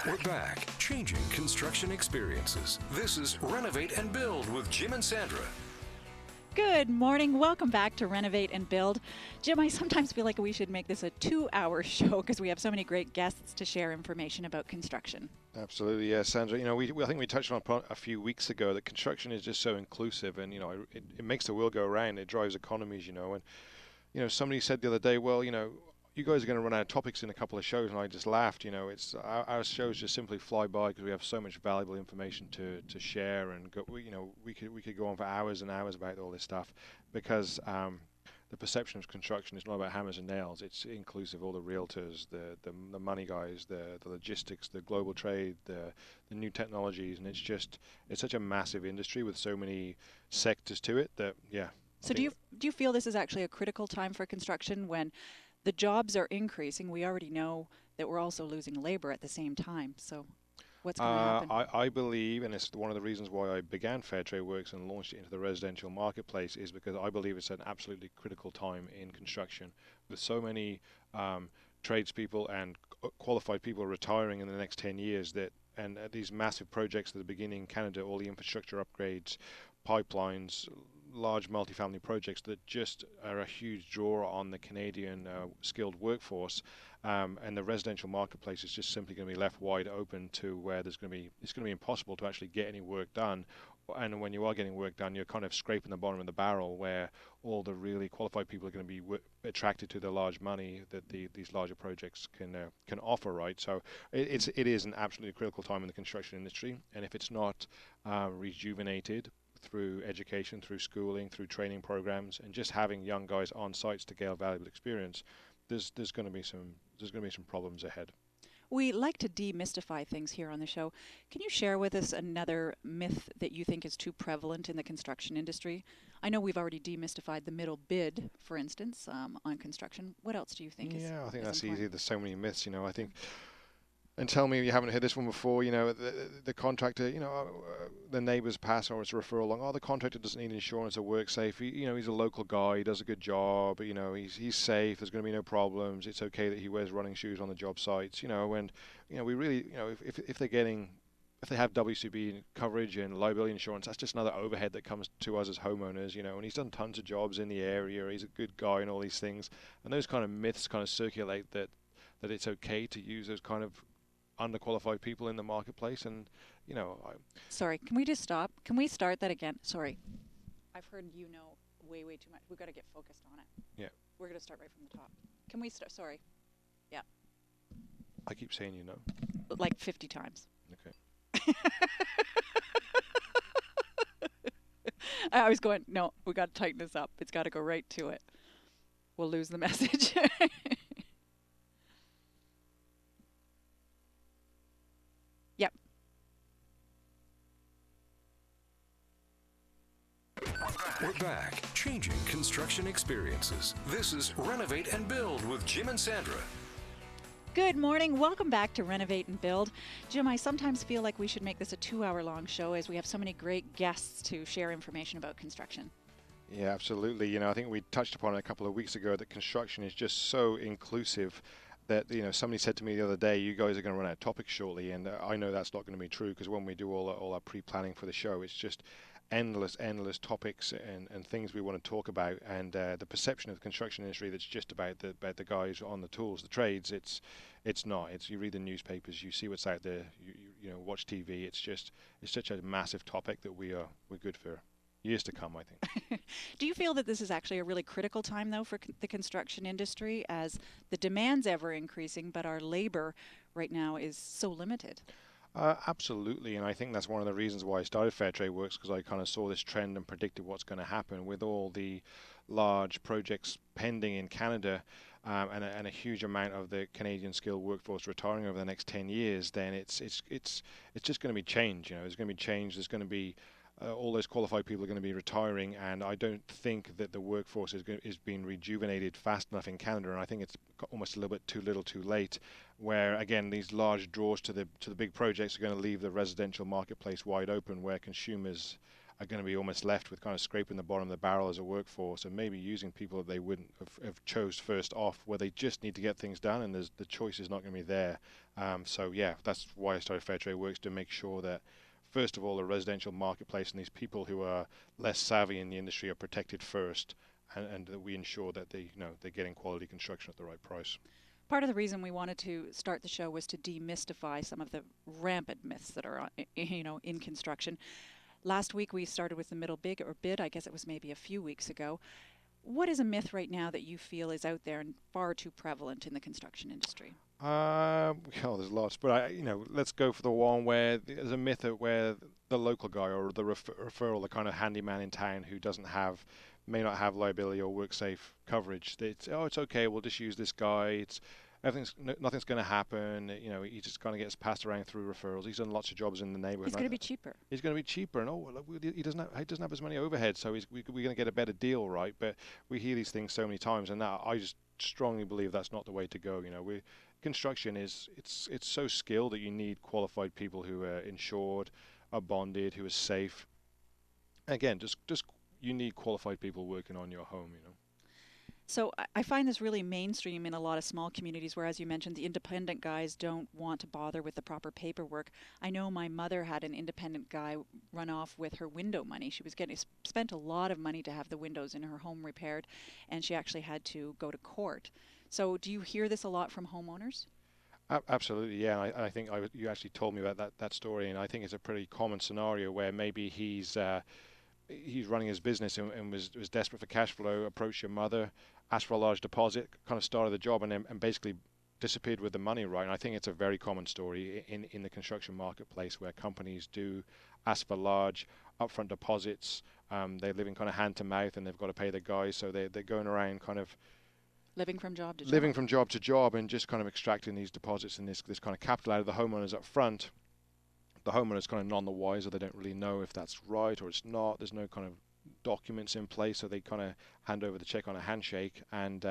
We're back, changing construction experiences. This is Renovate and Build with Jim and Sandra. Good morning. Welcome back to Renovate and Build. Jim, I sometimes feel like we should make this a 2-hour show because we have so many great guests to share information about construction. Absolutely, yeah, Sandra. You know, I think we touched on a few weeks ago that construction is just so inclusive, and it makes the world go around. It drives economies, and somebody said the other day, well, you guys are going to run out of topics in a couple of shows, and I just laughed. It's our shows just simply fly by because we have so much valuable information to share, and we could go on for hours and hours about all this stuff because the perception of construction is not about hammers and nails. It's inclusive, all the realtors, the money guys, the logistics, the global trade, the new technologies, and it's such a massive industry with so many sectors to it that So do you feel this is actually a critical time for construction when the jobs are increasing? We already know that we're also losing labor at the same time. So what's going to happen? I believe, and it's one of the reasons why I began Fair Trade Works and launched it into the residential marketplace, is because I believe it's an absolutely critical time in construction with so many tradespeople and qualified people retiring in the next 10 years and these massive projects that are beginning in Canada, all the infrastructure upgrades, pipelines, large multifamily projects that just are a huge draw on the Canadian skilled workforce, and the residential marketplace is just simply going to be left wide open to where it's going to be impossible to actually get any work done. And when you are getting work done, you're kind of scraping the bottom of the barrel where all the really qualified people are going to be attracted to the large money that these larger projects can offer, right? So it is an absolutely critical time in the construction industry, and if it's not rejuvenated through education, through schooling, through training programs, and just having young guys on sites to gain valuable experience, there's going to be some problems ahead. We like to demystify things here on the show. Can you share with us another myth that you think is too prevalent in the construction industry? I know we've already demystified the middle bid, for instance, on construction. What else do you think is I think that's important? easy. There's so many myths, I think. And tell me if you haven't heard this one before, the contractor, the neighbours pass or it's a referral along, the contractor doesn't need insurance or work safe. He's a local guy, he does a good job, he's safe, there's going to be no problems, it's okay that he wears running shoes on the job sites, and, we really, if they have WCB coverage and liability insurance, that's just another overhead that comes to us as homeowners, and he's done tons of jobs in the area, he's a good guy and all these things. And those kind of myths kind of circulate that it's okay to use those kind of underqualified people in the marketplace, and Sorry, can we just stop? Can we start that again? Sorry, I've heard way too much. We've got to get focused on it. Yeah, we're going to start right from the top. Can we start? Sorry. Yeah, I keep saying like 50 times. Okay. I was going, no, we got to tighten this up. It's got to go right to it. We'll lose the message. Yep. We're back, changing construction experiences. This is Renovate and Build with Jim and Sandra. Good morning. Welcome back to Renovate and Build. Jim, I sometimes feel like we should make this a 2-hour-long show as we have so many great guests to share information about construction. Yeah, absolutely. I think we touched upon it a couple of weeks ago that construction is just so inclusive that, somebody said to me the other day, you guys are going to run out of topics shortly, and I know that's not going to be true because when we do all our pre-planning for the show, it's just endless topics and things we want to talk about, and the perception of the construction industry that's just about the guys on the tools, the trades. It's not. It's you read the newspapers, you see what's out there, you watch TV. It's such a massive topic that we're good for years to come, I think. Do you feel that this is actually a really critical time, though, for the construction industry as the demand's ever increasing, but our labor right now is so limited? Absolutely, and I think that's one of the reasons why I started Fair Trade Works, because I kind of saw this trend and predicted what's going to happen with all the large projects pending in Canada, and a huge amount of the Canadian skilled workforce retiring over the next 10 years. Then it's just going to be change. There's going to be change. There's going to be all those qualified people are going to be retiring, and I don't think that the workforce is being rejuvenated fast enough in Canada, and I think it's almost a little bit too little too late, where again these large draws to the big projects are going to leave the residential marketplace wide open, where consumers are going to be almost left with kind of scraping the bottom of the barrel as a workforce, and maybe using people that they wouldn't have chose first off, where they just need to get things done, and the choice is not going to be there. So yeah, that's why I started Fair Trade Works, to make sure that first of all the residential marketplace and these people who are less savvy in the industry are protected first, and that we ensure that they're getting quality construction at the right price. Part of the reason we wanted to start the show was to demystify some of the rampant myths that are, in construction. Last week we started with the middle bid. I guess it was maybe a few weeks ago. What is a myth right now that you feel is out there and far too prevalent in the construction industry? Well, there's lots, but let's go for the one where there's a myth where the local guy or the referral, the kind of handyman in town who may not have liability or work safe coverage. It's okay, we'll just use this guy. Nothing's going to happen. He just kind of gets passed around through referrals. He's done lots of jobs in the neighborhood. He's going to be cheaper. He's going to be cheaper, and he doesn't have as many overheads, so we're going to get a better deal, right? But we hear these things so many times, and I just strongly believe that's not the way to go. Construction it's so skilled that you need qualified people who are insured, are bonded, who are safe. Again, just you need qualified people working on your home. So I find this really mainstream in a lot of small communities where, as you mentioned, the independent guys don't want to bother with the proper paperwork. I know my mother had an independent guy run off with her window money. She was spent a lot of money to have the windows in her home repaired, and she actually had to go to court. So do you hear this a lot from homeowners? Absolutely, yeah. I think you actually told me about that story, and I think it's a pretty common scenario where maybe he's running his business and was desperate for cash flow, approached your mother, asked for a large deposit, kind of started the job, and basically disappeared with the money, right? And I think it's a very common story in the construction marketplace where companies do ask for large upfront deposits. They're living kind of hand to mouth, and they've got to pay the guys, so they're going around kind of living from job to job and just kind of extracting these deposits and this kind of capital out of the homeowners up front. The homeowner's kind of none the wiser. They don't really know if that's right or it's not. There's no kind of documents in place, so they kind of hand over the check on a handshake, and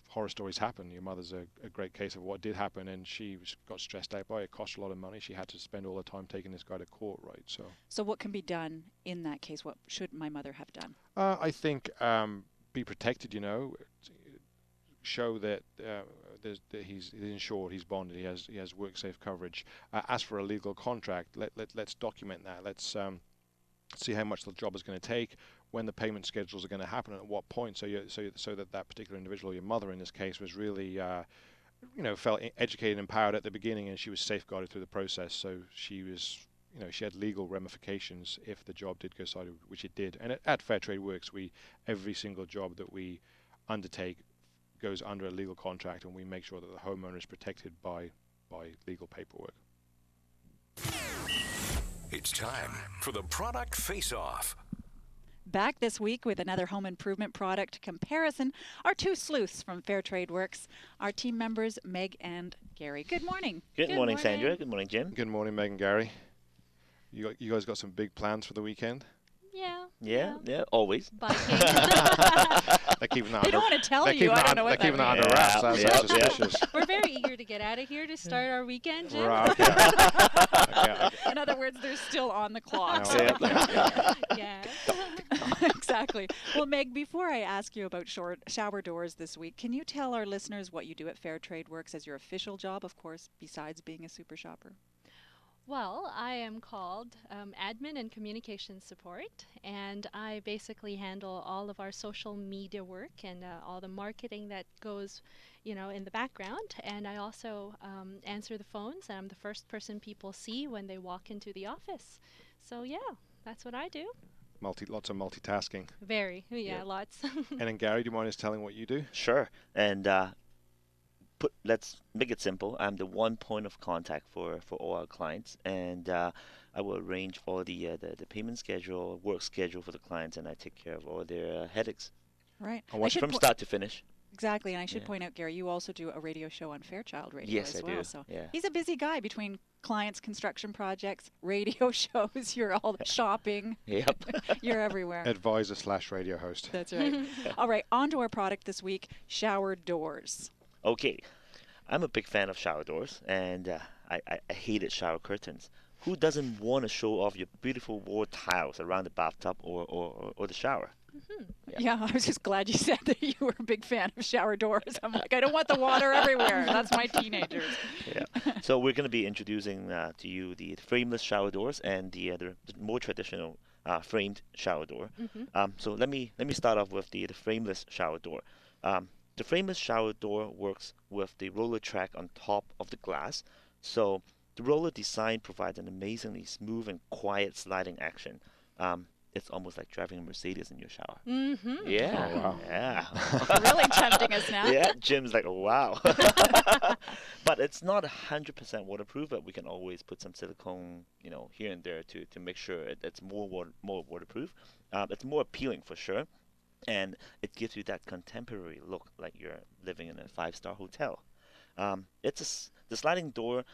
horror stories happen. Your mother's a great case of what did happen, and she got stressed out by it. It cost a lot of money. She had to spend all the time taking this guy to court, right? So what can be done in that case? What should my mother have done? I think be protected, show that he's insured, he's bonded, he has work safe coverage. Ask for a legal contract. Let's document that. Let's see how much the job is going to take, when the payment schedules are going to happen, and at what point. So that particular individual, your mother in this case, was really felt educated and empowered at the beginning, and she was safeguarded through the process. So she was. She had legal ramifications if the job did go sideways, which it did. And at Fair Trade Works, every single job that we undertake goes under a legal contract, and we make sure that the homeowner is protected by legal paperwork. It's time for the Product Face-Off. Back this week with another home improvement product comparison are two sleuths from Fair Trade Works, our team members, Meg and Gary. Good morning. Good morning, Sandra. Good morning, Jim. Good morning, Meg and Gary. You guys got some big plans for the weekend? Yeah, always. Biking. They're keeping that they don't want to tell you. I don't know what that means. They're keeping that under wraps. That's suspicious. We're very eager to get out of here to start our weekend, Jim. Right, okay. In other words, they're still on the clock. Yeah. Exactly. Well, Meg, before I ask you about shower doors this week, can you tell our listeners what you do at Fair Trade Works as your official job, of course, besides being a super shopper? Well, I am called admin and communications support, and I basically handle all of our social media work and all the marketing that goes, in the background. And I also answer the phones. I'm the first person people see when they walk into the office. So yeah, that's what I do. Lots of multitasking. Very, lots. And then Gary, do you mind us telling what you do? Sure. And let's make it simple. I'm the one point of contact for all our clients, and I will arrange all the payment schedule, work schedule for the clients, and I take care of all their headaches. Right. From start to finish. Exactly, and I should point out, Gary, you also do a radio show on Fairchild Radio as well. Yes, I do. So yeah. He's a busy guy between clients, construction projects, radio shows. You're all shopping. Yep. You're everywhere. Advisor/radio host. That's right. All right, on to our product this week, shower doors. Okay. I'm a big fan of shower doors, and I hated shower curtains. who doesn't want to show off your beautiful wall tiles around the bathtub or the shower? Yeah, I was just glad you said that you were a big fan of shower doors. I'm like, I don't want the water everywhere. That's my teenagers. Yeah. So we're going to be introducing to you the frameless shower doors and the more traditional framed shower door. So let me start off with the frameless shower door. The frameless shower door works with the roller track on top of the glass. So the roller design provides an amazingly smooth and quiet sliding action. It's almost like driving a Mercedes in your shower. Yeah. Oh, wow. Yeah. Really tempting us now. Yeah, Jim's like, oh, wow. But it's not 100% waterproof, but we can always put some silicone, here and there to make sure it's more waterproof. It's more appealing for sure, and it gives you that contemporary look like you're living in a 5-star hotel. The sliding door,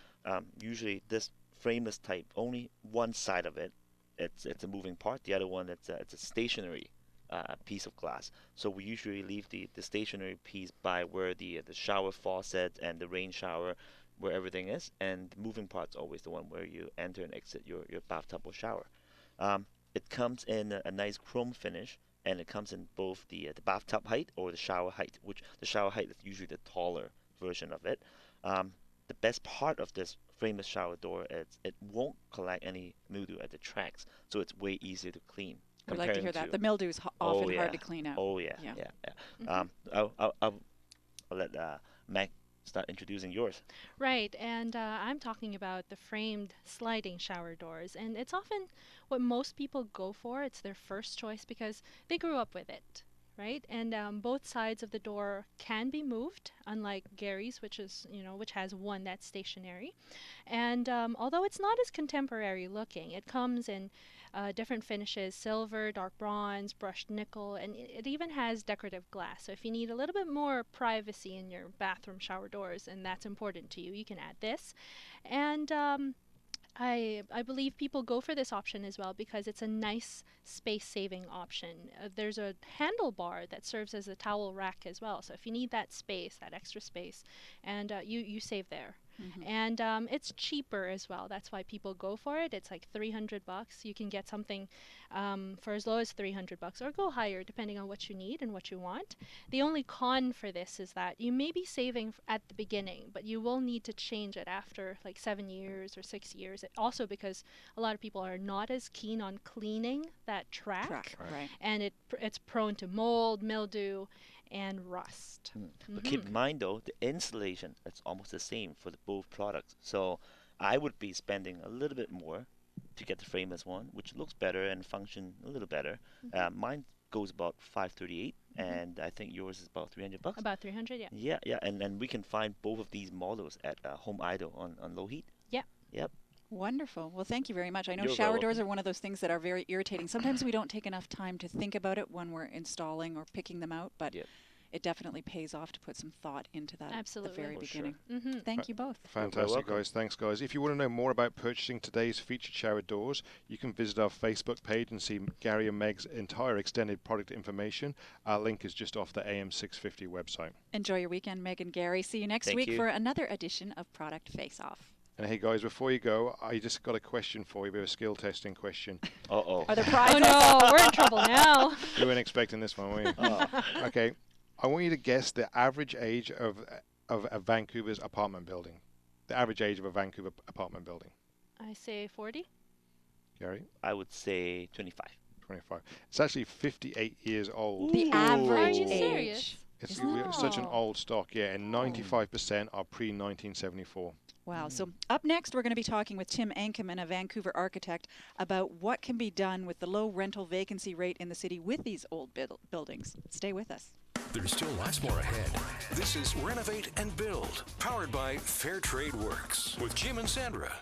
usually this frameless type, only one side of it, it's a moving part. The other one, it's a stationary piece of glass. So we usually leave the stationary piece by where the shower faucet and the rain shower, where everything is, and the moving part's always the one where you enter and exit your bathtub or shower. It comes in a nice chrome finish, and it comes in both the bathtub height or the shower height, which the shower height is usually the taller version of it. The best part of this frameless shower door is it won't collect any mildew at the tracks, so it's way easier to clean. I'd like to hear that. The mildew is often hard to clean out. Oh yeah. I'll let Meg start introducing yours. Right, and I'm talking about the framed sliding shower doors, and it's often what most people go for. It's their first choice because they grew up with it. Right, and both sides of the door can be moved, unlike Gary's, which has one that's stationary. And although it's not as contemporary looking, it comes in different finishes: silver, dark bronze, brushed nickel, and it even has decorative glass. So if you need a little bit more privacy in your bathroom shower doors, and that's important to you, you can add this. And I believe people go for this option as well because it's a nice space-saving option. There's a handlebar that serves as a towel rack as well. So if you need that space, that extra space, and you save there. And it's cheaper as well. That's why people go for it. It's like $300. You can get something for as low as $300 or go higher depending on what you need and what you want. The only con for this is that you may be saving at the beginning, but you will need to change it after like 7 years or 6 years. Also because a lot of people are not as keen on cleaning that track. Right. And it's prone to mold, mildew, and rust. But keep in mind though, the installation, it's almost the same for both products. So I would be spending a little bit more to get the frameless one, which looks better and function a little better. Mine goes about $538, and I think yours is about $300. About $300, yeah. Yeah, and we can find both of these models at Home Idol on low heat. Yep. Wonderful. Well, thank you very much. I know You're shower very doors are one of those things that are very irritating. Sometimes we don't take enough time to think about it when we're installing or picking them out, but it definitely pays off to put some thought into that at the very beginning. Thank you both. Fantastic, guys. Thanks, guys. If you want to know more about purchasing today's featured shower doors, you can visit our Facebook page and see Gary and Meg's entire extended product information. Our link is just off the AM650 website. Enjoy your weekend, Meg and Gary. See you next week for another edition of Product Face Off. And hey guys, before you go, I just got a question for you, a bit of a skill testing question. Uh-oh. Are there prizes? Oh no, we're in trouble now. You weren't expecting this one, were you? Okay, I want you to guess the average age of a Vancouver's apartment building. The average age of a Vancouver apartment building. I say 40. Gary? I would say 25. 25. It's actually 58 years old. The average Are you age. serious? It's such an old stock, and 95% are pre-1974. Wow. So up next, we're going to be talking with Tim Ankerman, a Vancouver architect, about what can be done with the low rental vacancy rate in the city with these old buildings. Stay with us. There's still lots more ahead. This is Renovate and Build, powered by Fair Trade Works with Jim and Sandra.